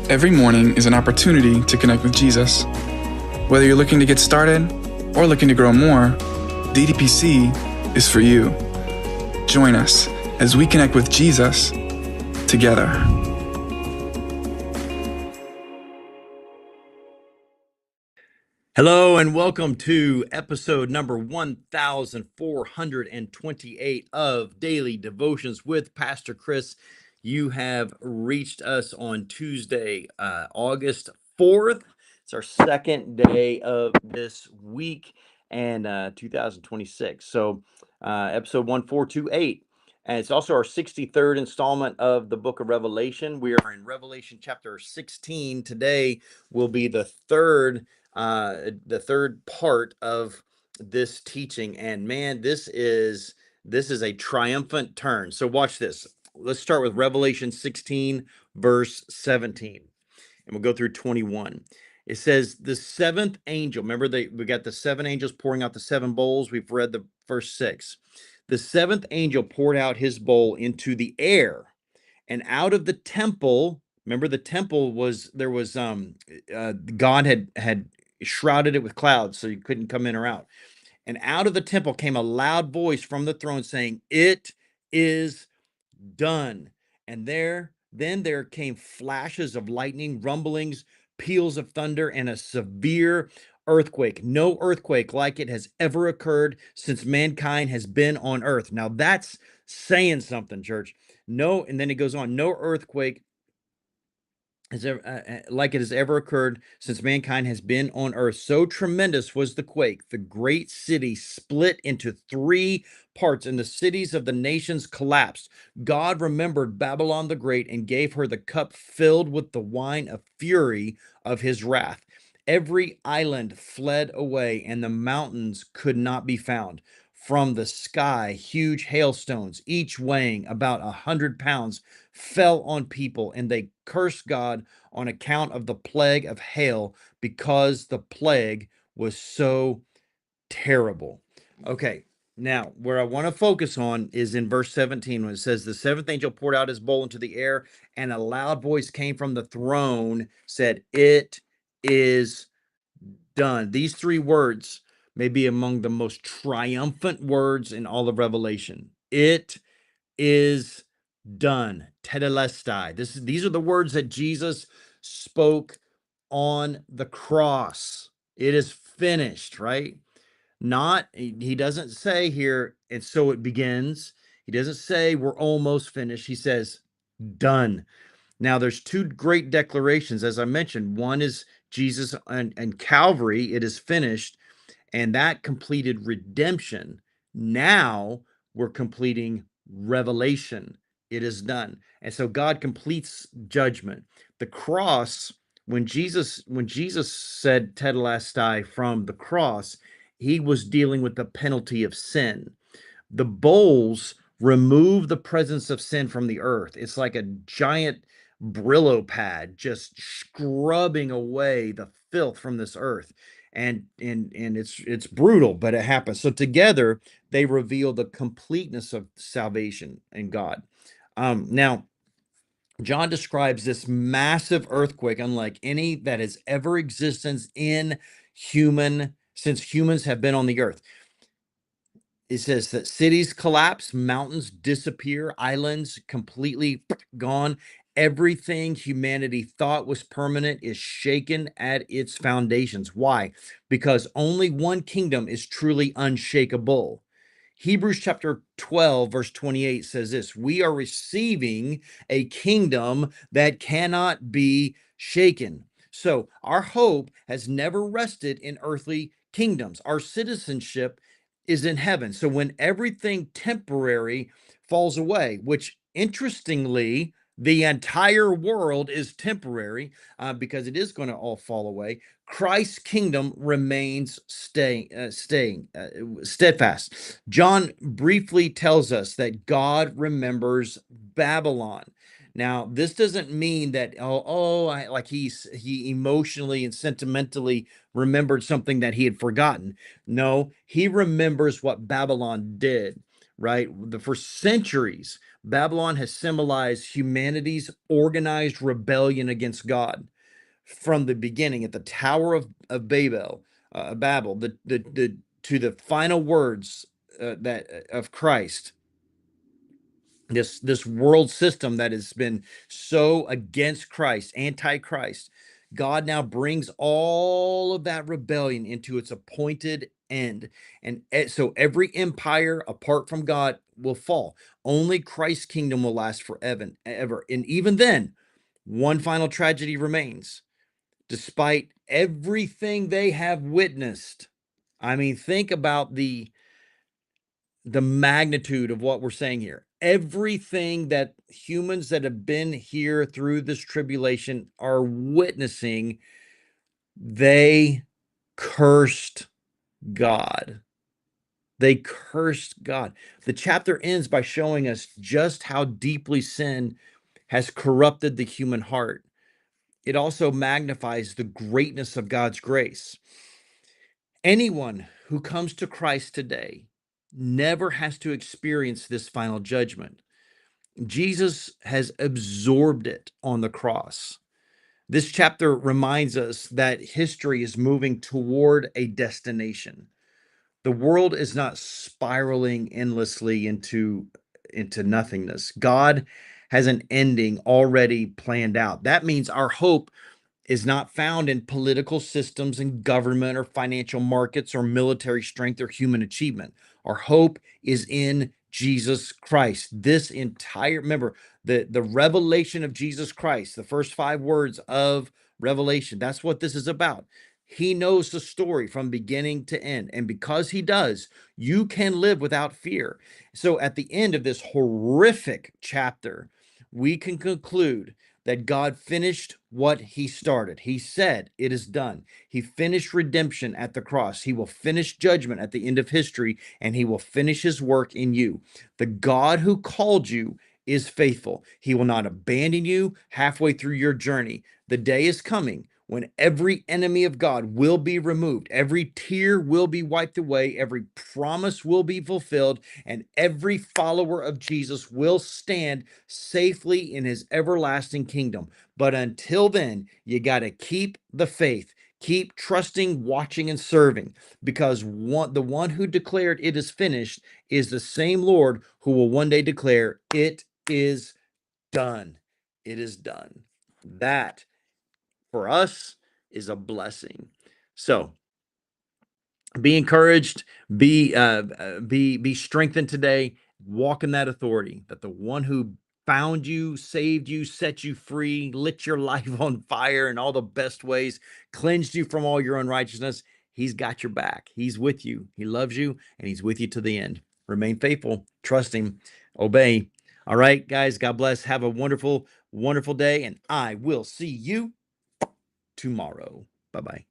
Every morning is an opportunity to connect with Jesus. Whether you're looking to get started or looking to grow more, DDPC is for you. Join us as we connect with Jesus together. Hello and welcome to episode number 1428 of Daily Devotions with Pastor Chris. You have reached us on Tuesday, August 4th. It's our second day of this week and 2026. So episode 1428. And it's also our 63rd installment of the book of Revelation. We are in Revelation chapter 16. Today will be the third part of this teaching, and man, this is a triumphant turn. So watch this. Let's start with Revelation 16 verse 17, and we'll go through 21. It says the seventh angel, remember we got the seven angels pouring out the seven bowls. We've read the first six. The seventh angel poured out his bowl into the air, and out of the temple, remember the temple was, there was God had shrouded it with clouds so you couldn't come in or out. And out of the temple came a loud voice from the throne saying, "It is done." And then there came flashes of lightning, rumblings, peals of thunder, and a severe earthquake. No earthquake like it has ever occurred since mankind has been on earth. Now that's saying something, church. No, and then it goes on, no earthquake has ever, like it has ever occurred since mankind has been on earth. So tremendous was the quake. The great city split into three parts, and the cities of the nations collapsed. God remembered Babylon the Great and gave her the cup filled with the wine of fury of his wrath. Every island fled away, and the mountains could not be found. From the sky, huge hailstones, each weighing about 100 pounds, fell on people, and they cursed God on account of the plague of hail, because the plague was so terrible. Okay, now where I want to focus on is in verse 17, when it says, the seventh angel poured out his bowl into the air, and a loud voice came from the throne, said, "It is done." These three words may be among the most triumphant words in all of Revelation. It is done. Tetelestai. These are the words that Jesus spoke on the cross. It is finished, right? Not, he doesn't say here, and so it begins. He doesn't say we're almost finished. He says done. Now, there's two great declarations, as I mentioned. One is Jesus and Calvary, it is finished, and that completed redemption. Now we're completing revelation. It is done. And so God completes judgment. The cross, when Jesus said tetelestai from the cross, he was dealing with the penalty of sin. The bowls remove the presence of sin from the earth. It's like a giant Brillo pad just scrubbing away the filth from this earth. And it's brutal, but it happens. So together they reveal the completeness of salvation in God. Now, John describes this massive earthquake unlike any that has ever existed since humans have been on the earth. It says that cities collapse, mountains disappear, islands completely gone. Everything humanity thought was permanent is shaken at its foundations. Why? Because only one kingdom is truly unshakable. Hebrews chapter 12, verse 28 says this: we are receiving a kingdom that cannot be shaken. So our hope has never rested in earthly kingdoms. Our citizenship is in heaven. So when everything temporary falls away, which interestingly, the entire world is temporary, because it is going to all fall away, Christ's kingdom remains steadfast. John briefly tells us that God remembers Babylon. Now, this doesn't mean that like he emotionally and sentimentally remembered something that he had forgotten. No, he remembers what Babylon did. right? For centuries, Babylon has symbolized humanity's organized rebellion against God. From the beginning, at the Tower of Babel, the to the final words that of Christ, this world system that has been so against Christ, anti-Christ, God now brings all of that rebellion into its appointed end. And so every empire apart from God will fall. Only Christ's kingdom will last forever, ever. And even then, one final tragedy remains. Despite everything they have witnessed, I mean, think about the magnitude of what we're saying here. Everything that humans that have been here through this tribulation are witnessing, they cursed God. They cursed God. The chapter ends by showing us just how deeply sin has corrupted the human heart. It also magnifies the greatness of God's grace. Anyone who comes to Christ today never has to experience this final judgment. Jesus has absorbed it on the cross. This chapter reminds us that history is moving toward a destination. The world is not spiraling endlessly into nothingness. God has an ending already planned out. That means our hope is not found in political systems and government or financial markets or military strength or human achievement. Our hope is in Jesus Christ. This entire, remember, the revelation of Jesus Christ, the first 5 words of Revelation, that's what this is about. He knows the story from beginning to end. And because he does, you can live without fear. So at the end of this horrific chapter, we can conclude that God finished what he started. He said, it is done. He finished redemption at the cross. He will finish judgment at the end of history, and he will finish his work in you. The God who called you is faithful. He will not abandon you halfway through your journey. The day is coming when every enemy of God will be removed, every tear will be wiped away, every promise will be fulfilled, and every follower of Jesus will stand safely in his everlasting kingdom. But until then, you got to keep the faith. Keep trusting, watching, and serving, because the one who declared it is finished is the same Lord who will one day declare it is done. It is done. That for us is a blessing. So be encouraged, be strengthened today. Walk in that authority that the one who found you, saved you, set you free, lit your life on fire in all the best ways, cleansed you from all your unrighteousness. He's got your back. He's with you. He loves you, and he's with you to the end. Remain faithful, trust him, obey. All right, guys, God bless. Have a wonderful, wonderful day, and I will see you tomorrow. Bye-bye.